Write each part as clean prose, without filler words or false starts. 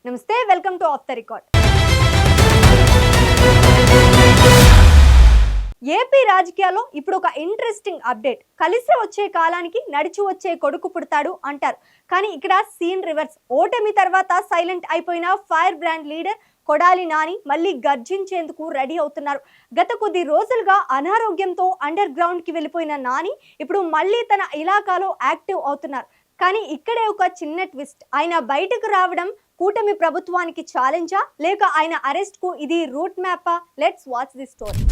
నమస్తే, welcome to of the record. AP రాజకీయాల్లో ఇప్పుడు ఒక ఇంట్రెస్టింగ్ అప్డేట్. కలిసి వచ్చే కాలానికి నడిచి వచ్చే కొడుకు పుడతాడు అంటారు, కానీ ఇక్కడ సీన్ రివర్స్. ఓటమి తర్వాత సైలెంట్ అయిపోయిన fire brand leader Kodali Nani మళ్ళీ గర్జించేందుకు రెడీ అవుతున్నారు. గత కొద్ది రోజులుగా అనారోగ్యంతో అండర్ గ్రౌండ్ కి వెళ్ళిపోయిన నాని ఇప్పుడు మళ్ళీ తన ఇలాకాలో యాక్టివ్ అవుతున్నారు. కానీ ఇక్కడే ఒక చిన్న ట్విస్ట్. ఆయన బయటకు రావడం కూటమి ప్రభుత్వానికి ఛాలెంజా, లేక ఆయన అరెస్ట్ కు ఇది రూట్ మ్యాపా? Let's watch the story.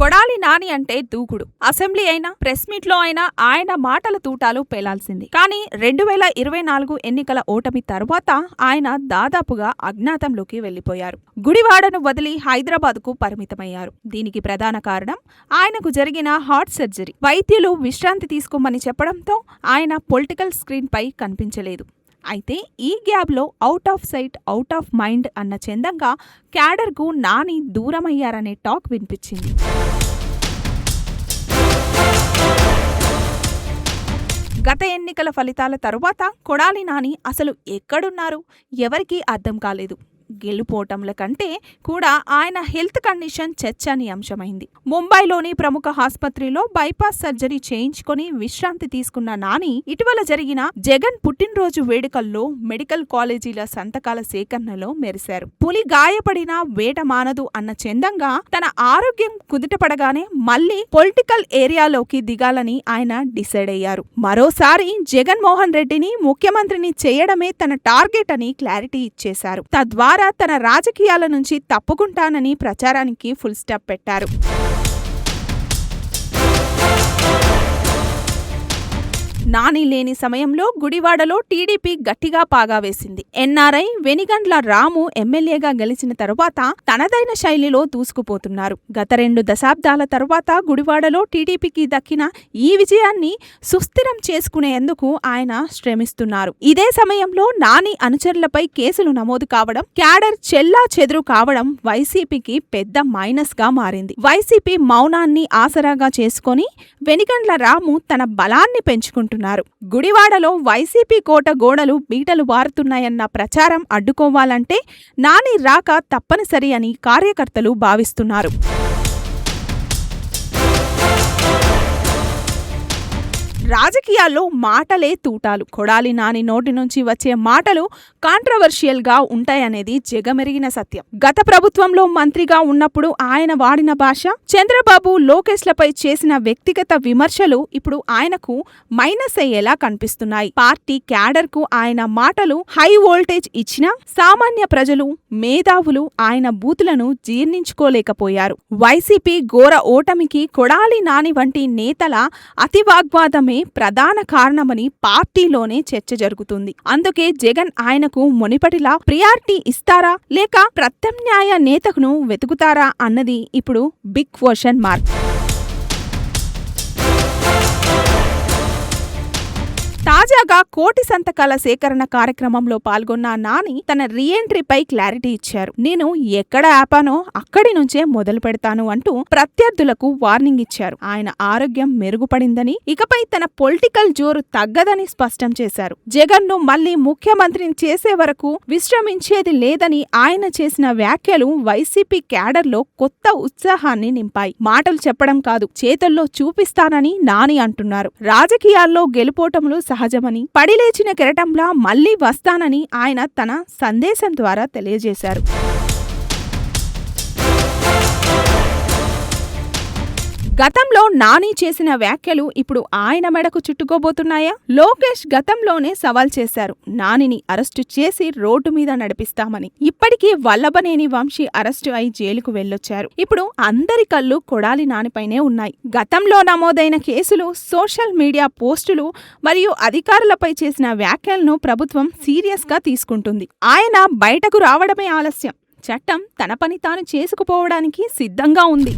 Kodali Nani అంటే దూకుడు. అసెంబ్లీ అయినా ప్రెస్ మీట్ లో అయినా ఆయన మాటల తూటాలు పేలాల్సింది. కానీ 2024 ఎన్నికల ఓటమి తర్వాత ఆయన దాదాపుగా అజ్ఞాతంలోకి వెళ్లిపోయారు. గుడివాడను వదిలి హైదరాబాద్ కు పరిమితమయ్యారు. దీనికి ప్రధాన కారణం ఆయనకు జరిగిన హార్ట్ సర్జరీ. వైద్యులు విశ్రాంతి తీసుకోమని చెప్పడంతో ఆయన పొలిటికల్ స్క్రీన్ పై కనిపించలేదు. అయితే ఈ గ్యాప్లో out of sight out of mind అన్న చందంగా క్యాడర్కు నాని దూరమయ్యారనే టాక్ వినిపించింది. గత ఎన్నికల ఫలితాల తరువాత కొడాలి నాని అసలు ఎక్కడున్నారు ఎవరికీ అర్థం కాలేదు. గెలుపోటంల కంటే కూడా ఆయన హెల్త్ కండిషన్ చర్చనీయాంశమైంది. ముంబైలోని ప్రముఖ ఆసుపత్రిలో బైపాస్ సర్జరీ చేయించుకుని విశ్రాంతి తీసుకున్న నాని ఇటీవల జరిగిన జగన్ పుట్టినరోజు వేడుకల్లో మెడికల్ కాలేజీల సంతకాల సేకరణలో మెరిశారు. పులి గాయపడినా వేట మానదు అన్న చందంగా తన ఆరోగ్యం కుదుటపడగానే మళ్లీ పొలిటికల్ ఏరియాలోకి దిగాలని ఆయన డిసైడ్ అయ్యారు. మరోసారి జగన్మోహన్ రెడ్డిని ముఖ్యమంత్రిని చేయడమే తన టార్గెట్ అని క్లారిటీ ఇచ్చేశారు. తద్వారా తన రాజకీయాల నుంచి తప్పుకుంటానని ప్రచారానికి ఫుల్ స్టాప్ పెట్టారు. నాని లేని సమయంలో గుడివాడలో టీడీపీ గట్టిగా పాగా వేసింది. ఎన్ఆర్ఐ వెనిగండ్ల రాము ఎమ్మెల్యేగా గెలిచిన తరువాత తనదైన శైలిలో దూసుకుపోతున్నారు. గత 2 దశాబ్దాల తరువాత గుడివాడలో టీడీపీకి దక్కిన ఈ విజయాన్ని సుస్థిరం చేసుకునేందుకు ఆయన శ్రమిస్తున్నారు. ఇదే సమయంలో నాని అనుచరులపై కేసులు నమోదు కావడం, క్యాడర్ చెల్లా చెదురు కావడం వైసీపీకి పెద్ద మైనస్ గా మారింది. వైసీపీ మౌనాన్ని ఆసరాగా చేసుకుని వెనిగండ్ల రాము తన బలాన్ని పెంచుకుంటున్నారు. గుడివాడలో వైసీపీ కోట గోడలు బీటలు వారుతున్నాయన్న ప్రచారం అడ్డుకోవాలంటే నాని రాక తప్పనిసరి అని కార్యకర్తలు భావిస్తున్నారు. రాజకీయాల్లో మాటలే తూటాలు. కొడాలి నాని నోటి నుంచి వచ్చే మాటలు కాంట్రవర్షియల్ గా ఉంటాయనేది జగమెరిగిన సత్యం. గత ప్రభుత్వంలో మంత్రిగా ఉన్నప్పుడు ఆయన వాడిన భాష, చంద్రబాబు లోకేష్లపై చేసిన వ్యక్తిగత విమర్శలు ఇప్పుడు ఆయనకు మైనస్ అయ్యేలా కనిపిస్తున్నాయి. పార్టీ క్యాడర్ కు ఆయన మాటలు హై వోల్టేజ్ ఇచ్చినా సామాన్య ప్రజలు, మేధావులు ఆయన బూతులను జీర్ణించుకోలేకపోయారు. వైసీపీ ఘోర ఓటమికి కొడాలి నాని వంటి నేతల అతివాగ్వాదమే ప్రధాన కారణమని పార్టీలోనే చర్చ జరుగుతుంది. అందుకే జగన్ ఆయనకు మునిపటిలా ప్రియారిటీ ఇస్తారా లేక ప్రత్యామ్నాయ నేతను వెతుకుతారా అన్నది ఇప్పుడు బిగ్ క్వశ్చన్ మార్క్. తాజాగా కోటి సంతకాల సేకరణ కార్యక్రమంలో పాల్గొన్న నాని తన రీఎంట్రీపై క్లారిటీ ఇచ్చారు. నేను ఎక్కడ ఆపానో అక్కడి నుంచే మొదలు పెడతాను అంటూ ప్రత్యర్థులకు వార్నింగ్ ఇచ్చారు. ఆయన ఆరోగ్యం మెరుగుపడిందని, ఇకపై తన పొలిటికల్ జోరు తగ్గదని స్పష్టం చేశారు. జగన్ ను మళ్లీ ముఖ్యమంత్రిని చేసే వరకు విశ్రమించేది లేదని ఆయన చేసిన వ్యాఖ్యలు వైసీపీ క్యాడర్లో కొత్త ఉత్సాహాన్ని నింపాయి. మాటలు చెప్పడం కాదు, చేతల్లో చూపిస్తానని నాని అంటున్నారు. రాజకీయాల్లో గెలుపోటములు సహజమని, పడిలేచిన కెరటంలా మళ్లీ వస్తానని ఆయన తన సందేశం ద్వారా తెలియజేశారు. గతంలో నాని చేసిన వ్యాఖ్యలు ఇప్పుడు ఆయన మెడకు చుట్టుకోబోతున్నాయా? లోకేష్ గతంలోనే సవాల్ చేశారు, నానిని అరెస్టు చేసి రోడ్డు మీద నడిపిస్తామని. ఇప్పటికీ వల్లభనేని వంశీ అరెస్టు అయి జైలుకు వెళ్లొచ్చారు. ఇప్పుడు అందరి కళ్ళు కొడాలి నానిపైనే ఉన్నాయి. గతంలో నమోదైన కేసులు, సోషల్ మీడియా పోస్టులు మరియు అధికారులపై చేసిన వ్యాఖ్యలను ప్రభుత్వం సీరియస్ గా తీసుకుంటుంది. ఆయన బయటకు రావడమే ఆలస్యం. చట్టం తన పని తాను చేసుకుపోవడానికి సిద్ధంగా ఉంది.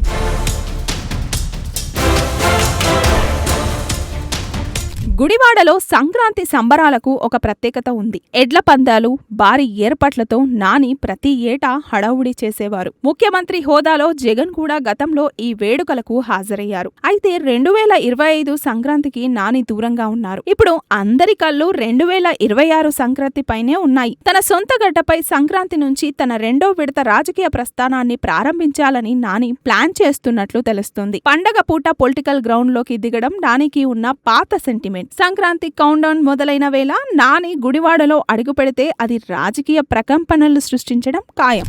గుడివాడలో సంక్రాంతి సంబరాలకు ఒక ప్రత్యేకత ఉంది. ఎడ్ల పందాలు, భారీ ఏర్పాట్లతో నాని ప్రతి ఏటా హడావుడి చేసేవారు. ముఖ్యమంత్రి హోదాలో జగన్ కూడా గతంలో ఈ వేడుకలకు హాజరయ్యారు. అయితే 2025 సంక్రాంతికి నాని దూరంగా ఉన్నారు. ఇప్పుడు అందరి కళ్ళు 2026 సంక్రాంతిపైనే ఉన్నాయి. తన సొంత గడ్డపై సంక్రాంతి నుంచి తన రెండో విడత రాజకీయ ప్రస్థానాన్ని ప్రారంభించాలని నాని ప్లాన్ చేస్తున్నట్లు తెలుస్తుంది. పండగ పూట పొలిటికల్ గ్రౌండ్ లోకి దిగడం నానికి ఉన్న పాత సెంటిమెంట్. సంక్రాంతి కౌంటౌన్ మొదలైన వేళ నాని గుడివాడలో అడుగుపెడితే అది రాజకీయ ప్రకంపనలు సృష్టించడం ఖాయం.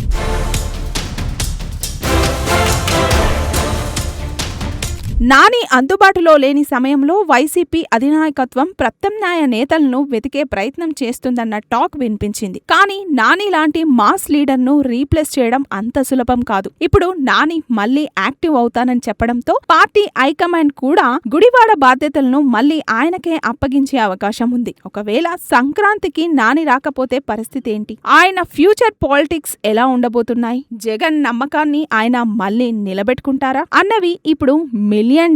నాని అందుబాటులో లేని సమయంలో వైసీపీ అధినాయకత్వం ప్రత్యామ్నాయ నేతలను వెతికే ప్రయత్నం చేస్తుందన్న టాక్ వినిపించింది. కానీ నాని లాంటి మాస్ లీడర్ను రీప్లేస్ చేయడం అంత సులభం కాదు. ఇప్పుడు నాని మళ్లీ యాక్టివ్ అవుతానని చెప్పడంతో పార్టీ హైకమాండ్ కూడా గుడివాడ బాధ్యతలను మళ్లీ ఆయనకే అప్పగించే అవకాశం ఉంది. ఒకవేళ సంక్రాంతికి నాని రాకపోతే పరిస్థితి ఏంటి? ఆయన ఫ్యూచర్ పాలిటిక్స్ ఎలా ఉండబోతున్నాయి? జగన్ నమ్మకాన్ని ఆయన మళ్లీ నిలబెట్టుకుంటారా అన్నవి ఇప్పుడు $1 మిలియన్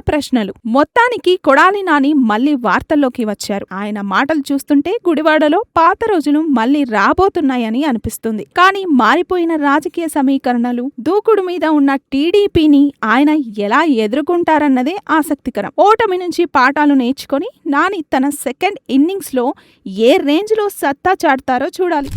ప్రశ్నలు. మొత్తానికి కొడాలి నాని మళ్లీ వార్తల్లోకి వచ్చారు. ఆయన మాటలు చూస్తుంటే గుడివాడలో పాత రోజులు మళ్లీ రాబోతున్నాయని అనిపిస్తుంది. కానీ మారిపోయిన రాజకీయ సమీకరణలు, దూకుడు మీద ఉన్న టీడీపీని ఆయన ఎలా ఎదుర్కొంటారన్నదే ఆసక్తికరం. ఓటమి నుంచి పాఠాలు నేర్చుకొని నాని తన సెకండ్ ఇన్నింగ్స్ లో ఏ రేంజ్ లో సత్తా చాటుతారో చూడాలి.